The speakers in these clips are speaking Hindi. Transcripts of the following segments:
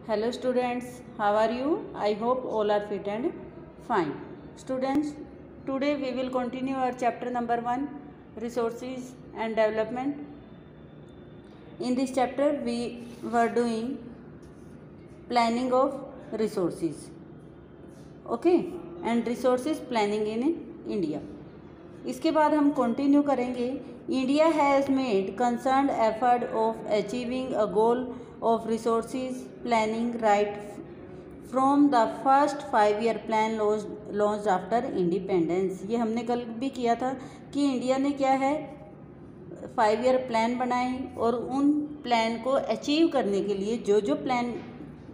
Hello students, how are you? I hope all are fit and fine. Students, today we will continue our chapter number 1, resources and development. In this chapter we were doing planning of resources. Okay, and resources planning in India. इसके बाद हम कंटिन्यू करेंगे. India has made concerned effort of achieving a goal of resources planning right from the first 5-year plan launched after independence. ये हमने कल भी किया था कि इंडिया ने क्या है 5-year प्लान बनाए और उन प्लान को अचीव करने के लिए जो प्लान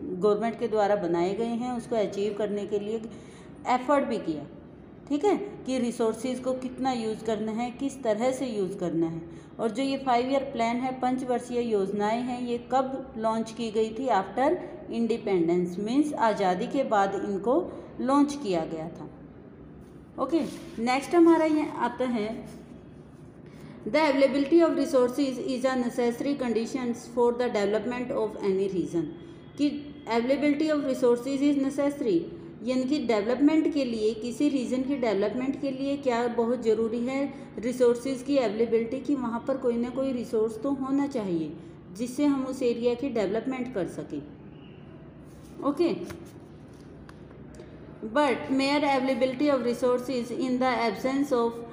गवर्नमेंट के द्वारा बनाए गए हैं उसको अचीव करने के लिए एफर्ट भी किया. ठीक है, कि रिसोर्सेज को कितना यूज़ करना है, किस तरह से यूज़ करना है. और जो ये 5-year प्लान है, 5 वर्षीय योजनाएं हैं, ये कब लॉन्च की गई थी? आफ्टर इंडिपेंडेंस, मीन्स आज़ादी के बाद इनको लॉन्च किया गया था. ओके, नेक्स्ट हमारा यहाँ आता है the availability of resources is a necessary conditions for the development of any region. कि availability of resources is necessary, यानी कि डेवलपमेंट के लिए, किसी रीजन की डेवलपमेंट के लिए क्या बहुत ज़रूरी है? रिसोर्सेज की अवेलेबिलिटी, कि वहाँ पर कोई ना कोई रिसोर्स तो होना चाहिए जिससे हम उस एरिया की डेवलपमेंट कर सकें. Okay, but mere availability of resources in the absence of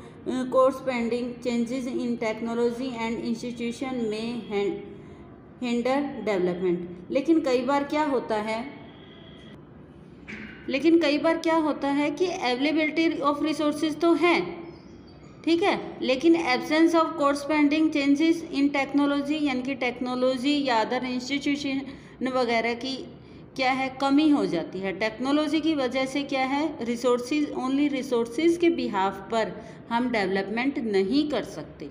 corresponding changes in technology and institution में हिंडर डेवलपमेंट. लेकिन कई बार क्या होता है कि अवेलेबिलिटी ऑफ रिसोर्सेज तो है, ठीक है, लेकिन absence of corresponding changes in technology, यानी कि टेक्नोलॉजी या अदर इंस्टीट्यूशन वगैरह की क्या है, कमी हो जाती है. टेक्नोलॉजी की वजह से क्या है, रिसोर्सेज, ओनली रिसोर्सेज के बिहाफ पर हम डेवलपमेंट नहीं कर सकते.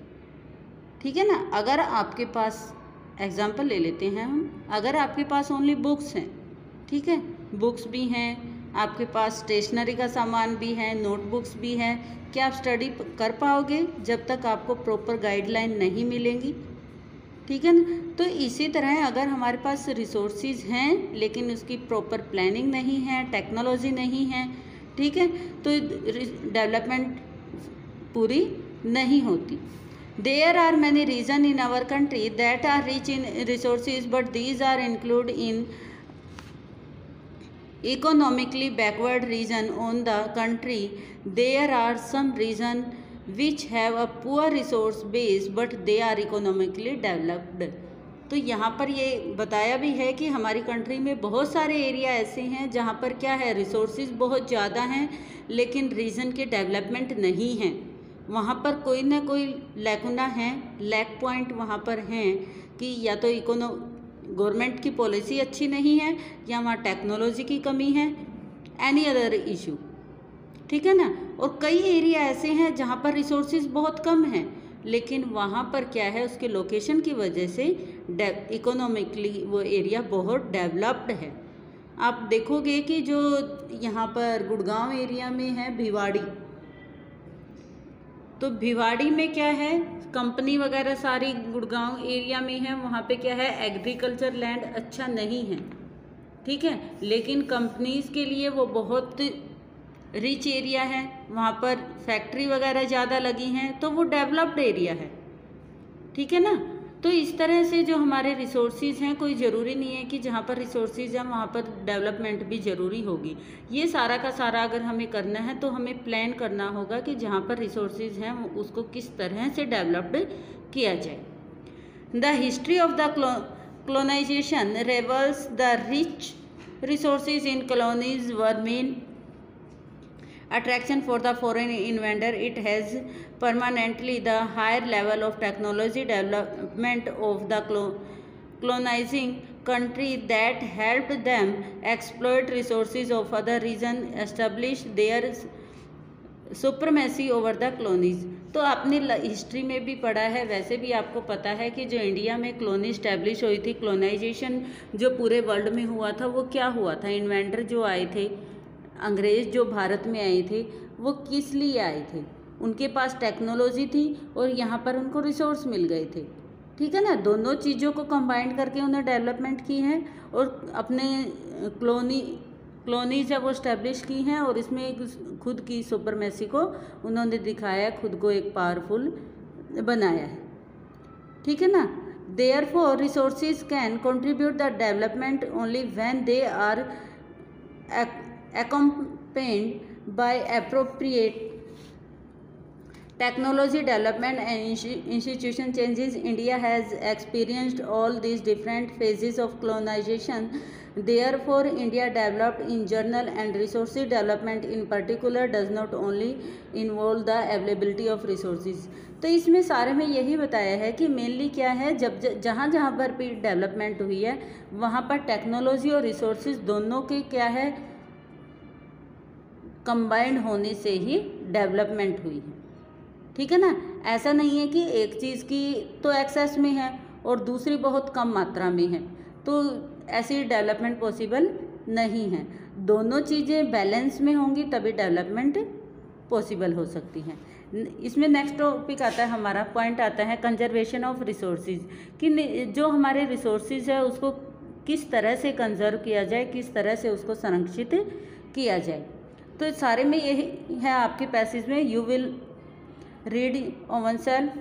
ठीक है ना. अगर आपके पास एग्जाम्पल ले लेते हैं हम, अगर आपके पास ओनली बुक्स हैं, ठीक है, बुक्स भी हैं, आपके पास स्टेशनरी का सामान भी है, नोटबुक्स भी है, क्या आप स्टडी कर पाओगे जब तक आपको प्रॉपर गाइडलाइन नहीं मिलेंगी? ठीक है ना. तो इसी तरह अगर हमारे पास रिसोर्सेज हैं लेकिन उसकी प्रॉपर प्लानिंग नहीं है, टेक्नोलॉजी नहीं है, ठीक है, तो डेवलपमेंट पूरी नहीं होती. There are many regions in our country that are rich in resources, but these are included in economically backward region on the country. There are some regions which have a poor resource base, but they are economically developed. तो यहाँ पर ये बताया भी है कि हमारी कंट्री में बहुत सारे एरिया ऐसे हैं जहाँ पर क्या है, रिसोर्सेज बहुत ज़्यादा हैं लेकिन रीजन के डेवलपमेंट नहीं हैं. वहाँ पर कोई ना कोई लैकुना है, लैक पॉइंट वहाँ पर हैं कि या तो गवर्नमेंट की पॉलिसी अच्छी नहीं है या वहाँ टेक्नोलॉजी की कमी है, एनी अदर इशू. ठीक है ना. और कई एरिया ऐसे हैं जहाँ पर रिसोर्सेज बहुत कम हैं लेकिन वहाँ पर क्या है, उसके लोकेशन की वजह से इकोनॉमिकली वो एरिया बहुत डेवलप्ड है. आप देखोगे कि जो यहाँ पर गुड़गांव एरिया में है भिवाड़ी, तो भिवाड़ी में क्या है, कंपनी वगैरह सारी गुड़गांव एरिया में है, वहाँ पे क्या है, एग्रीकल्चर लैंड अच्छा नहीं है, ठीक है, लेकिन कंपनीज़ के लिए वो बहुत रिच एरिया है, वहाँ पर फैक्ट्री वगैरह ज़्यादा लगी हैं, तो वो डेवलप्ड एरिया है. ठीक है ना. तो इस तरह से जो हमारे रिसोर्सेज हैं, कोई ज़रूरी नहीं है कि जहाँ पर रिसोर्सेज हैं वहाँ पर डेवलपमेंट भी ज़रूरी होगी. ये सारा का सारा अगर हमें करना है तो हमें प्लान करना होगा कि जहाँ पर रिसोर्सेज हैं उसको किस तरह से डेवलप्ड किया जाए. The history of the colonization reveals the rich resources in colonies were main attraction for the foreign invader. It has permanently the higher level of technology development of the colonizing country that helped them exploit resources of other region, establish their supremacy over the colonies. तो आपने हिस्ट्री में भी पढ़ा है, वैसे भी आपको पता है कि जो इंडिया में कॉलोनी स्टैब्लिश हुई थी, कॉलोनाइजेशन जो पूरे वर्ल्ड में हुआ था, वो क्या हुआ था, इन्वेंटर जो आए थे, अंग्रेज़ जो भारत में आए थे, वो किस लिए आए थे? उनके पास टेक्नोलॉजी थी और यहाँ पर उनको रिसोर्स मिल गए थे. ठीक है ना। दोनों चीज़ों को कंबाइंड करके उन्होंने डेवलपमेंट की है और अपने कॉलोनीज है वो स्टैब्लिश की हैं और इसमें एक खुद की सुपरमेसी को उन्होंने दिखाया, खुद को एक पावरफुल बनाया है, ठीक है ना। Therefore, resources can contribute the development only when they are accompanied by appropriate technology development and institution changes. India has experienced all these different phases of colonization. Therefore, India developed in general and resources development in particular does not only involve the availability of resources. तो इसमें सारे में यही बताया है कि मेनली क्या है, जब जहाँ जहाँ पर भी डेवलपमेंट हुई है वहाँ पर टेक्नोलॉजी और रिसोर्सेज दोनों के क्या है कंबाइंड होने से ही डेवलपमेंट हुई है, ठीक है ना। ऐसा नहीं है कि एक चीज़ की तो एक्सेस में है और दूसरी बहुत कम मात्रा में है, तो ऐसी डेवलपमेंट पॉसिबल नहीं है। दोनों चीज़ें बैलेंस में होंगी तभी डेवलपमेंट पॉसिबल हो सकती हैं। इसमें नेक्स्ट टॉपिक आता है, हमारा पॉइंट आता है कंजर्वेशन ऑफ रिसोर्सेज, कि जो हमारे रिसोर्सेज है उसको किस तरह से कंजर्व किया जाए, किस तरह से उसको संरक्षित किया जाए। तो सारे में यही है आपके पैसेज में, you will read oven self,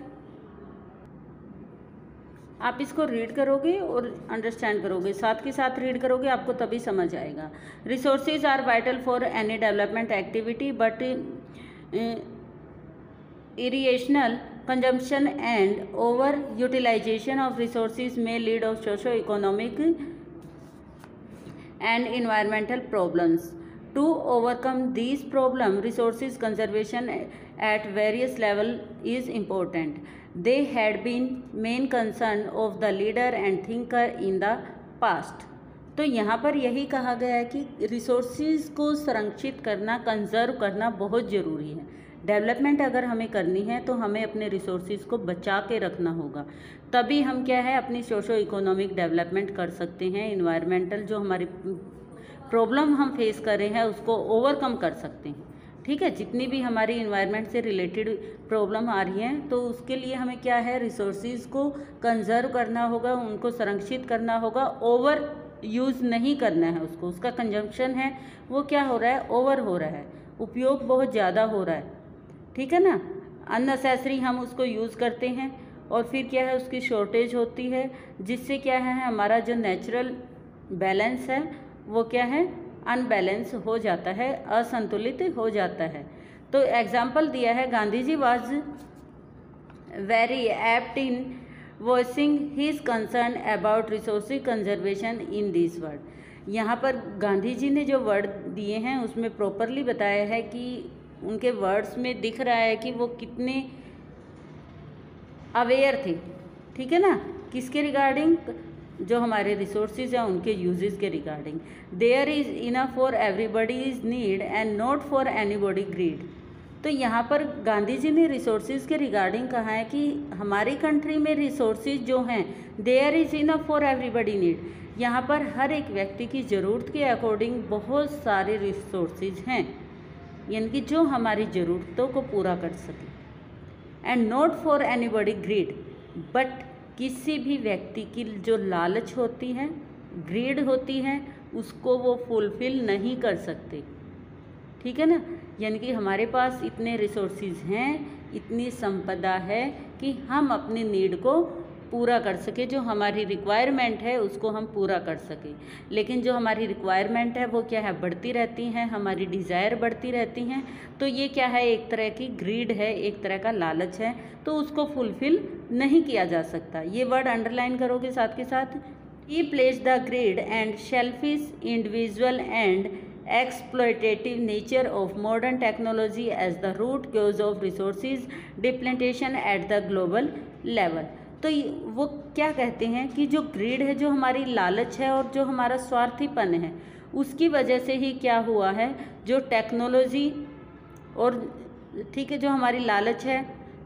आप इसको रीड करोगे और अंडरस्टैंड करोगे, साथ के साथ रीड करोगे आपको तभी समझ आएगा। Resources are vital for any development activity but irrational consumption and over utilization of resources may lead to socio-economic and environmental problems. To overcome these problems, resources conservation at various levels is important. They had been main concern of the leader and thinker in the past. तो यहाँ पर यही कहा गया है कि रिसोर्सेज को संरक्षित करना, कंजर्व करना बहुत ज़रूरी है। डेवलपमेंट अगर हमें करनी है तो हमें अपने रिसोर्सेज को बचा के रखना होगा, तभी हम क्या है अपनी सोशो इकोनॉमिक डेवलपमेंट कर सकते हैं। इन्वायरमेंटल जो हमारी प्रॉब्लम हम फेस कर रहे हैं उसको ओवरकम कर सकते हैं, ठीक है। जितनी भी हमारी इन्वायरमेंट से रिलेटेड प्रॉब्लम आ रही हैं तो उसके लिए हमें क्या है रिसोर्सेज को कंजर्व करना होगा, उनको संरक्षित करना होगा, ओवर यूज़ नहीं करना है उसको। उसका कंजम्पशन है वो क्या हो रहा है, ओवर हो रहा है, उपयोग बहुत ज़्यादा हो रहा है, ठीक है ना। अननेसेसरी हम उसको यूज़ करते हैं और फिर क्या है उसकी शॉर्टेज होती है, जिससे क्या है हमारा जो नेचुरल बैलेंस है वो क्या है अनबैलेंस हो जाता है, असंतुलित हो जाता है। तो एग्जाम्पल दिया है, Gandhi ji was very apt in voicing his concern about resource conservation in this world. यहाँ पर गांधी जी ने जो वर्ड दिए हैं उसमें प्रॉपरली बताया है कि उनके वर्ड्स में दिख रहा है कि वो कितने अवेयर थे, ठीक है ना, किसके रिगार्डिंग, जो हमारे रिसोर्सेज हैं उनके यूजेस के regarding. There is enough for everybody is need and not for anybody greed. तो यहाँ पर गांधी जी ने रिसोर्सेज के रिगार्डिंग कहा है कि हमारी कंट्री में रिसोर्सेज जो हैं there is enough for everybody need, यहाँ पर हर एक व्यक्ति की ज़रूरत के अकॉर्डिंग बहुत सारे रिसोर्सेज हैं, यानी कि जो हमारी ज़रूरतों को पूरा कर सके। And not for anybody greed, but किसी भी व्यक्ति की जो लालच होती है, ग्रीड होती है, उसको वो फुलफिल नहीं कर सकते, ठीक है ना। यानी कि हमारे पास इतने रिसोर्सेज हैं, इतनी संपदा है कि हम अपनी नीड को पूरा कर सके, जो हमारी रिक्वायरमेंट है उसको हम पूरा कर सके। लेकिन जो हमारी रिक्वायरमेंट है वो क्या है, बढ़ती रहती हैं, हमारी डिज़ायर बढ़ती रहती हैं। तो ये क्या है, एक तरह की ग्रीड है, एक तरह का लालच है, तो उसको फुलफिल नहीं किया जा सकता। ये वर्ड अंडरलाइन करोगे साथ के साथ। ही place the greed and selfish individual and exploitative nature of modern technology as the root cause of resources depletion at the global level। तो वो क्या कहते हैं कि जो ग्रीड है, जो हमारी लालच है और जो हमारा स्वार्थीपन है, उसकी वजह से ही क्या हुआ है, जो टेक्नोलॉजी और ठीक है जो हमारी लालच है,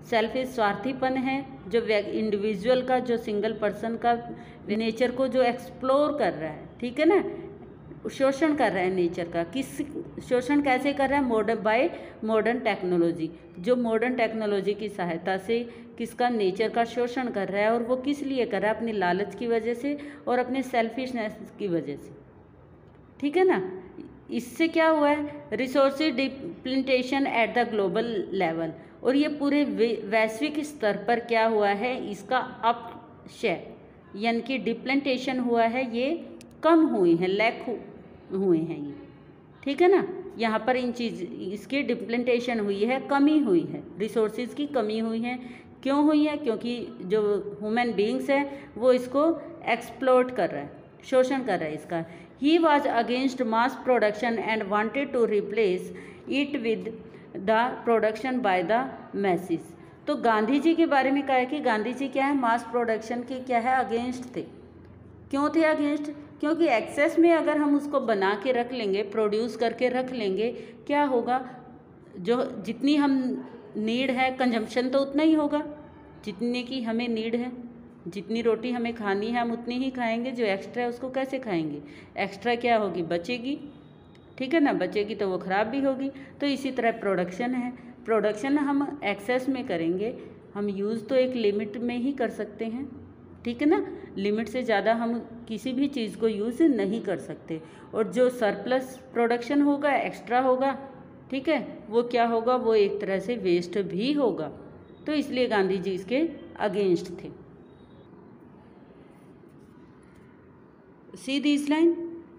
सेल्फिश स्वार्थीपन है, जो इंडिविजुअल का, जो सिंगल पर्सन का नेचर को जो एक्सप्लोर कर रहा है, ठीक है ना, शोषण कर रहा है नेचर का। किस शोषण कैसे कर रहा है? मॉडर्न बाय मॉडर्न टेक्नोलॉजी, जो मॉडर्न टेक्नोलॉजी की सहायता से किसका नेचर का शोषण कर रहा है। और वो किस लिए कर रहा है? अपनी लालच की वजह से और अपने सेल्फिशनेस की वजह से, ठीक है ना। इससे क्या हुआ है? Resources depletion at the global level, और ये पूरे वैश्विक स्तर पर क्या हुआ है? इसका अपक्षय यानी कि डिप्लीटेशन हुआ है, ये कम हुई है, लैक हुए हैं ये, ठीक है ना। यहाँ पर इन चीज़ इसकी डिप्लीटेशन हुई है, कमी हुई है, रिसोर्सेज की कमी हुई है। क्यों हुई है? क्योंकि जो ह्यूमन बींग्स है वो इसको एक्सप्लोट कर रहा है, शोषण कर रहा है इसका। He was against mass production and wanted to replace it with the production by the masses. तो गांधी जी के बारे में कहा है कि गांधी जी क्या है? मास प्रोडक्शन के क्या है? अगेंस्ट थे। क्यों थे अगेंस्ट? क्योंकि एक्सेस में अगर हम उसको बना के रख लेंगे, प्रोड्यूस करके रख लेंगे, क्या होगा? जो जितनी हम नीड है, कंजम्पशन तो उतना ही होगा जितने की हमें नीड है। जितनी रोटी हमें खानी है हम उतनी ही खाएंगे, जो एक्स्ट्रा है उसको कैसे खाएंगे? एक्स्ट्रा क्या होगी? बचेगी, ठीक है ना। बचेगी तो वो ख़राब भी होगी। तो इसी तरह प्रोडक्शन है, प्रोडक्शन हम एक्सेस में करेंगे, हम यूज़ तो एक लिमिट में ही कर सकते हैं, ठीक है ना। लिमिट से ज़्यादा हम किसी भी चीज़ को यूज़ नहीं कर सकते। और जो सरप्लस प्रोडक्शन होगा, एक्स्ट्रा होगा, ठीक है, वो क्या होगा? वो एक तरह से वेस्ट भी होगा। तो इसलिए गांधी जी इसके अगेंस्ट थे। See this line,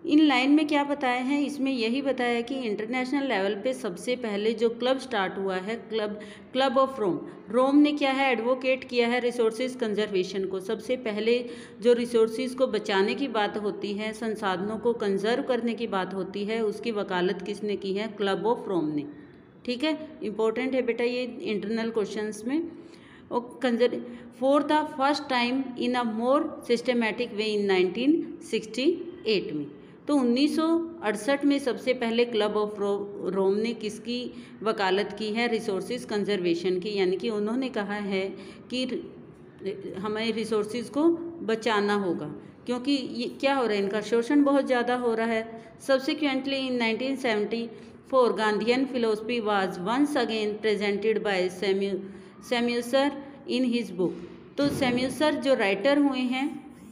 in line में क्या बताया है? इसमें यही बताया है कि इंटरनेशनल लेवल पे सबसे पहले जो क्लब स्टार्ट हुआ है, क्लब ऑफ रोम। रोम ने क्या है? एडवोकेट किया है रिसोर्सेज कंजर्वेशन को। सबसे पहले जो रिसोर्सेज को बचाने की बात होती है, संसाधनों को कंजर्व करने की बात होती है, उसकी वकालत किसने की है? क्लब ऑफ रोम ने, ठीक है। इंपॉर्टेंट है बेटा ये इंटरनल क्वेश्चंस में। और for the first time in a more systematic way in 1968 में। तो 1968 में सबसे पहले क्लब ऑफ रोम ने किसकी वकालत की है? रिसोर्सेज कंजर्वेशन की। यानी कि उन्होंने कहा है कि हमें रिसोर्सेज को बचाना होगा, क्योंकि ये क्या हो रहा है? इनका शोषण बहुत ज़्यादा हो रहा है। Subsequently in 1974 Gandhian philosophy was once again presented by Samuel in his book. तो सैम्यूअल जो राइटर हुए हैं,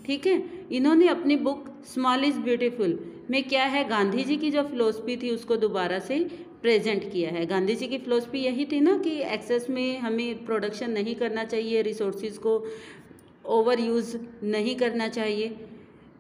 ठीक है, इन्होंने अपनी बुक स्मॉल इज़ ब्यूटीफुल में क्या है? गांधी जी की जो फिलोसफी थी उसको दोबारा से प्रेजेंट किया है। गांधी जी की फिलोसफी यही थी ना कि एक्सेस में हमें प्रोडक्शन नहीं करना चाहिए, रिसोर्सेज को ओवर यूज़ नहीं करना चाहिए।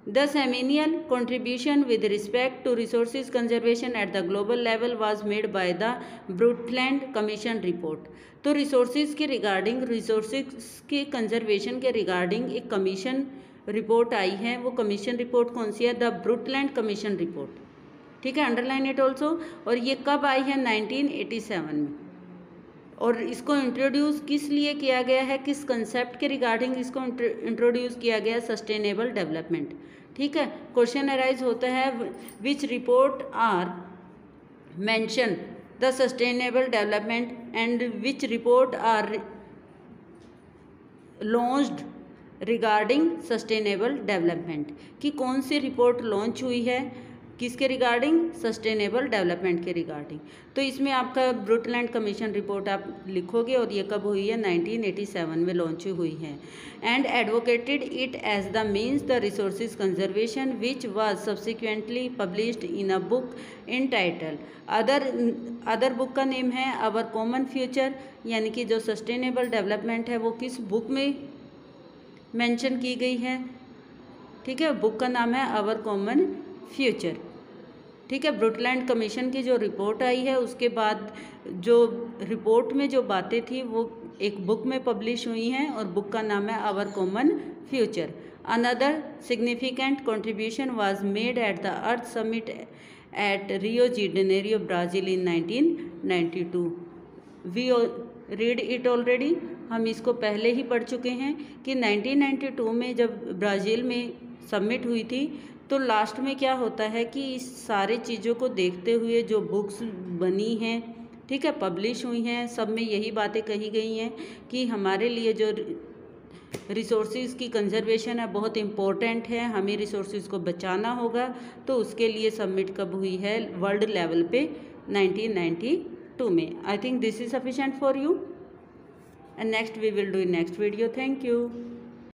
The seminal contribution with respect to resources conservation at the global level was made by the Brundtland Commission report। तो रिसोर्सेज के रिगार्डिंग, रिसोर्सेज के कंजर्वेशन के रिगार्डिंग एक कमीशन रिपोर्ट आई है। वो कमीशन रिपोर्ट कौन सी है? द ब्रुटलैंड कमीशन रिपोर्ट, ठीक है, अंडरलाइन इट ऑल्सो। और ये कब आई है? 1987 में। और इसको इंट्रोड्यूस किस लिए किया गया है? किस कंसेप्ट के रिगार्डिंग इसको इंट्रोड्यूस किया गया? सस्टेनेबल डेवलपमेंट, ठीक है। क्वेश्चन अराइज होता है which report are mention the sustainable development and which report are launched regarding sustainable development, कि कौन सी रिपोर्ट लॉन्च हुई है किसके रिगार्डिंग? सस्टेनेबल डेवलपमेंट के रिगार्डिंग। तो इसमें आपका ब्रुटलैंड कमीशन रिपोर्ट आप लिखोगे, और ये कब हुई है? 1987 में लॉन्च हुई है। And advocated it as the means the resources conservation which was subsequently published in a book in title other book का नेम है आवर कॉमन फ्यूचर। यानी कि जो सस्टेनेबल डेवलपमेंट है वो किस बुक में मेंशन की गई है? ठीक है, बुक का नाम है आवर कॉमन फ्यूचर, ठीक है। ब्रुटलैंड कमीशन की जो रिपोर्ट आई है उसके बाद जो रिपोर्ट में जो बातें थी वो एक बुक में पब्लिश हुई हैं, और बुक का नाम है our common future. Another significant contribution was made at the earth summit at Rio de Janeiro Brazil in 1992। We read it already, हम इसको पहले ही पढ़ चुके हैं कि 1992 में जब ब्राज़ील में सबमिट हुई थी तो लास्ट में क्या होता है कि इस सारे चीज़ों को देखते हुए जो बुक्स बनी हैं, ठीक है, पब्लिश हुई हैं, सब में यही बातें कही गई हैं कि हमारे लिए जो रिसोर्सेज की कंजर्वेशन है, बहुत इम्पोर्टेंट है, हमें रिसोर्सेज को बचाना होगा। तो उसके लिए सबमिट कब हुई है? वर्ल्ड लेवल पे 1992 में। I think this is sufficient for you, and next we will do in next video. Thank you.